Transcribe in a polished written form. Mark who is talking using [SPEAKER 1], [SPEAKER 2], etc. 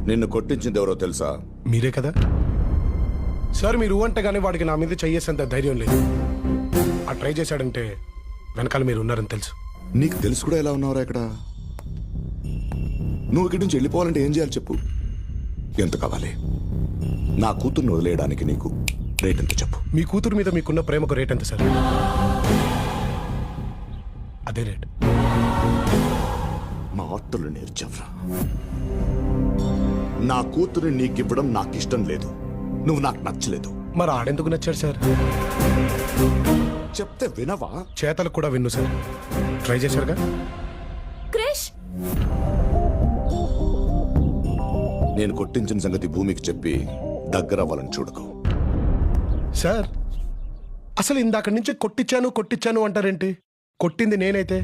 [SPEAKER 1] నిన్ను కొట్టించింది ఎవరో తెలుసా?
[SPEAKER 2] మీరే కదా సార్. మీరు అంటే కానీ వాడికి నా మీద చెయ్యేసేంత ధైర్యం లేదు. ఆ ట్రై చేశాడంటే వెనకాల మీరు ఉన్నారని తెలుసు.
[SPEAKER 1] నీకు తెలుసు కూడా ఎలా ఉన్నావురా ఇక్కడ? నువ్వు ఇక్కడి నుంచి వెళ్ళిపోవాలంటే ఏం చేయాలి చెప్పు? ఎంత కావాలి? నా కూతుర్ని వదిలేయడానికి నీకు రేట్ ఎంత చెప్పు?
[SPEAKER 2] మీ కూతురు మీద మీకున్న ప్రేమకు రేట్ ఎంత సార్? అదే రేట్.
[SPEAKER 1] మా ఆత్తులు నేర్చవరా. నా కూతురు నీకివ్వడం నాకు ఇష్టం లేదు. నువ్వు నాకు నచ్చలేదు.
[SPEAKER 2] మరి ఆడెందుకు నచ్చాడు సార్?
[SPEAKER 1] చెప్తే వినవా?
[SPEAKER 2] చేతలకు కూడా విన్ను సార్. ట్రై చేశారుగా.
[SPEAKER 3] క్రిష్,
[SPEAKER 1] నేను కొట్టించిన సంగతి భూమికి చెప్పి దగ్గర అవ్వాలని చూడకు.
[SPEAKER 2] సార్ అసలు ఇందాక నుంచి కొట్టించాను కొట్టించాను అంటారేంటి? కొట్టింది నేనైతే.